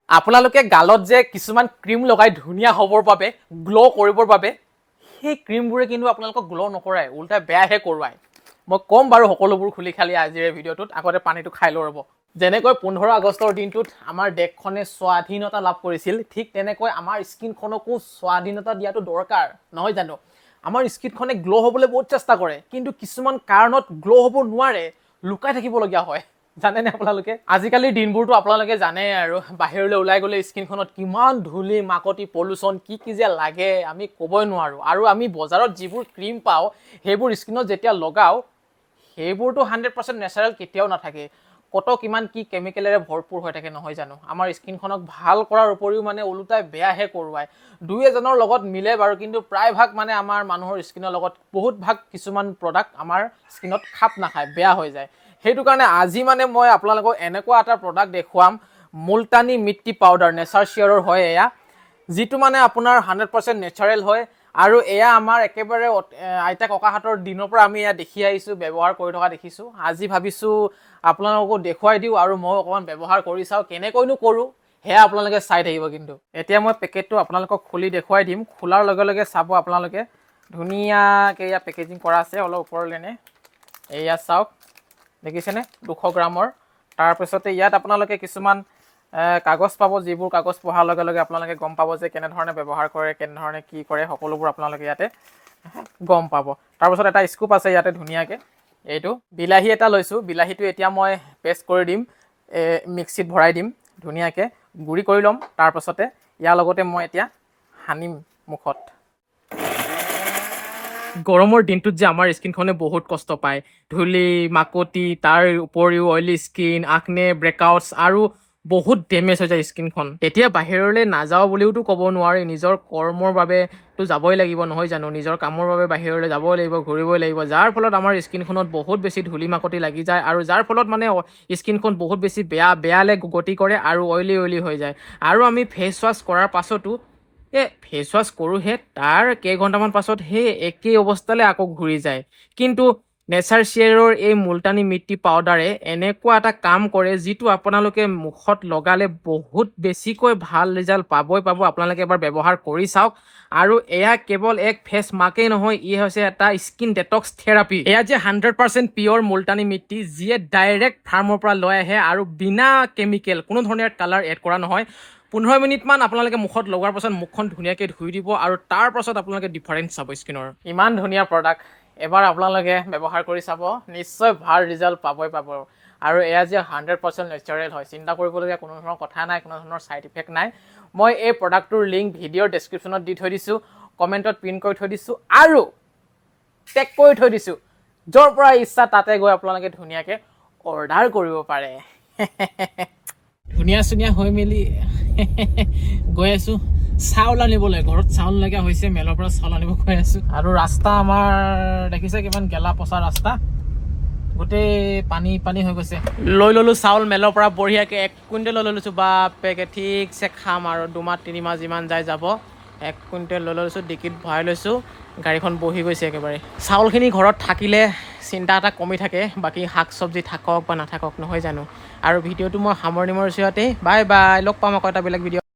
আপোনালোকে গালত যে কিছুমান ক্ৰীম লগাই ধুনীয়া হ'বৰ বাবে গ্ল' কৰিবৰ বাবে সেই ক্ৰীমবোৰে কিন্তু আপোনালোকক গ্ল' নকৰাই, উল্টা বেয়াহে কৰোৱায়। মই ক'ম বাৰু সকলোবোৰ খুলি খালি আজিৰ ভিডিঅ'টোত। আগতে পানীটো খাই লওঁ ৰ'ব। যেনেকৈ 15 আগষ্টৰ দিনটোত আমাৰ দেশখনে স্বাধীনতা লাভ কৰিছিল, ঠিক তেনেকৈ আমাৰ স্কিনখনকো স্বাধীনতা দিয়াটো দৰকাৰ, নহয় জানো? আমাৰ স্কিনখনে গ্ল' হ'বলৈ বহুত চেষ্টা কৰে, কিন্তু কিছুমান কাৰণত গ্ল' হ'ব নোৱাৰে, লুকাই থাকিবলগীয়া হয়। জানেনে আপোনালোকে? আজিকালিৰ দিনবোৰতো আপোনালোকে জানে আৰু বাহিৰলৈ ওলাই গ'লে স্কিনখনত কিমান ধূলি মাকতি পলিউশ্যন কি যে লাগে আমি ক'বই নোৱাৰোঁ। আৰু আমি বজাৰত যিবোৰ ক্ৰীম পাওঁ সেইবোৰ স্কিনত যেতিয়া লগাওঁ সেইবোৰতো 100% নেচাৰেল কেতিয়াও নাথাকে। কত কিমান কি কেমিকেলেৰে ভৰপূৰ হৈ থাকে, নহয় জানো? আমাৰ স্কিনখনক ভাল কৰাৰ উপৰিও মানে ওলোটাই বেয়াহে কৰোৱায়। দুই এজনৰ লগত মিলে বাৰু, কিন্তু প্ৰায়ভাগ মানে আমাৰ মানুহৰ স্কিনৰ লগত বহুত ভাগ কিছুমান প্ৰডাক্ট আমাৰ স্কিনত খাপ নাখায়, বেয়া হৈ যায়। সেইটো কাৰণে আজি মানে মই আপোনালোকক এনেকুৱা এটা প্ৰডাক্ট দেখুৱাম, মুলতানী মিট্টি পাউডাৰ, নেচাৰ শ্বেয়াৰৰ হয় এয়া, যিটো মানে আপোনাৰ 100% নেচাৰেল হয়। আৰু এয়া আমাৰ একেবাৰে আইতা ককাহঁতৰ দিনৰ পৰা আমি এয়া দেখি আহিছোঁ, ব্যৱহাৰ কৰি থকা দেখিছোঁ। আজি ভাবিছোঁ আপোনালোককো দেখুৱাই দিওঁ আৰু মই অকণমান ব্যৱহাৰ কৰি চাওঁ, কেনেকৈনো কৰোঁ সেয়া আপোনালোকে চাই থাকিব। কিন্তু এতিয়া মই পেকেটটো আপোনালোকক খুলি দেখুৱাই দিম। খোলাৰ লগে লগে চাব আপোনালোকে ধুনীয়াকৈ এয়া পেকেজিং কৰা আছে। অলপ ওপৰলৈনে এয়া চাওক, দেখিছেনে? 200 গ্ৰামৰ। তাৰপিছতে ইয়াত আপোনালোকে কিছুমান কাগজ পাব, যিবোৰ কাগজ পঢ়াৰ লগে লগে আপোনালোকে গম পাব যে কেনেধৰণে ব্যৱহাৰ কৰে, কেনেধৰণে কি কৰে, সকলোবোৰ আপোনালোকে ইয়াতে গম পাব। তাৰপিছত এটা স্কুপ আছে ইয়াতে ধুনীয়াকৈ। এইটো বিলাহী এটা লৈছোঁ, বিলাহীটো এতিয়া মই পেষ্ট কৰি দিম, মিক্সিত ভৰাই দিম, ধুনীয়াকৈ গুড়ি কৰি ল'ম। তাৰপাছতে ইয়াৰ লগতে মই এতিয়া সানিম মুখত। গৰমৰ দিনটোত যে আমাৰ স্কিনখনে বহুত কষ্ট পায়, ধূলি মাকতি, তাৰ উপৰিও অইলি স্কিন, আকনে, ব্ৰেকআউটছ আৰু বহুত ডেমেজ হৈ যায় স্কিনখন। এতিয়া বাহিৰলৈ নাযাওঁ বুলিওতো ক'ব নোৱাৰি, নিজৰ কৰ্মৰ বাবেতো যাবই লাগিব, নহয় জানো? নিজৰ কামৰ বাবে বাহিৰলৈ যাবই লাগিব, ঘূৰিবই লাগিব, যাৰ ফলত আমাৰ স্কিনখনত বহুত বেছি ধূলি মাকতি লাগি যায় আৰু যাৰ ফলত মানে স্কিনখন বহুত বেছি বেয়ালৈ গতি কৰে আৰু অইলি হৈ যায়। আৰু আমি ফেচ ৱাছ কৰাৰ পাছতো ফেচ ৱাছ কৰোঁহে, তাৰ কেইঘণ্টামান পাছত সেই একেই অৱস্থালৈ আকৌ ঘূৰি যায়। কিন্তু নেচাৰ শ্বেয়াৰৰ এই মুলতানী মিট্টি পাউডাৰে এনেকুৱা এটা কাম কৰে, যিটো আপোনালোকে মুখত লগালে বহুত বেছিকৈ ভাল ৰিজাল্ট পাবই পাব। আপোনালোকে এবাৰ ব্যৱহাৰ কৰি চাওক। আৰু এয়া কেৱল এক ফেচ মাস্কেই নহয়, ই হৈছে এটা স্কিন ডেটক্স থেৰাপি। এয়া যে 100% পিয়ৰ মুলতানী মিট্টি, যিয়ে ডাইৰেক্ট ফাৰ্মৰ পৰা লৈ আহে আৰু বিনা কেমিকেল, কোনো ধৰণৰ কালাৰ এড কৰা নহয়। 15 মিনিটমান আপোনালোকে মুখত লগোৱাৰ পাছত মুখখন ধুনীয়াকৈ ধুই দিব আৰু তাৰ পাছত আপোনালোকে ডিফাৰেঞ্চ চাব স্কিনৰ। ইমান ধুনীয়া প্ৰডাক্ট, এবাৰ আপোনালোকে ব্যৱহাৰ কৰি চাব, নিশ্চয় ভাল ৰিজাল্ট পাবই পাব। আৰু এয়া যে 100% নেচাৰেল হয়, চিন্তা কৰিবলগীয়া কোনো ধৰণৰ কথা নাই, কোনো ধৰণৰ ছাইড ইফেক্ট নাই। মই এই প্ৰডাক্টটোৰ লিংক ভিডিঅ'ৰ ডেছক্ৰিপশ্যনত দি থৈ দিছোঁ, কমেণ্টত পিন কৰি থৈ দিছোঁ আৰু টেগ কৰি থৈ দিছোঁ। য'ৰ পৰা ইচ্ছা তাতে গৈ আপোনালোকে ধুনীয়াকৈ অৰ্ডাৰ কৰিব পাৰে। ধুনীয়া চুনীয়া হৈ মেলি গৈ আছোঁ চাউল আনিবলৈ। ঘৰত চাউল লগা হৈছে, মেলৰ পৰা চাউল আনিব গৈ আছোঁ। আৰু ৰাস্তা আমাৰ দেখিছে কিমান গেলা পচা ৰাস্তা, গোটেই পানী হৈ গৈছে। লৈ ল'লোঁ চাউল মেলৰ পৰা বঢ়িয়াকৈ 1 কুইণ্টেল লৈ লৈছোঁ। বাপেকে ঠিকছে খাম আৰু 2 মাহ 3 মাহ যিমান যায় যাব। 1 কুইণ্টেল লৈ লৈছোঁ, ডিকিত ভৰাই লৈছোঁ, গাড়ীখন বহি গৈছে একেবাৰে। চাউলখিনি ঘৰত থাকিলে চিন্তা এটা কমি থাকে, বাকী শাক চব্জি থাকক বা নাথাকক, নহয় জানো? আৰু ভিডিঅ'টো মই সামৰণি মাৰিছোঁ ইয়াতে। বাই বাই, লগ পাম আকৌ এটা বেলেগ ভিডিঅ'।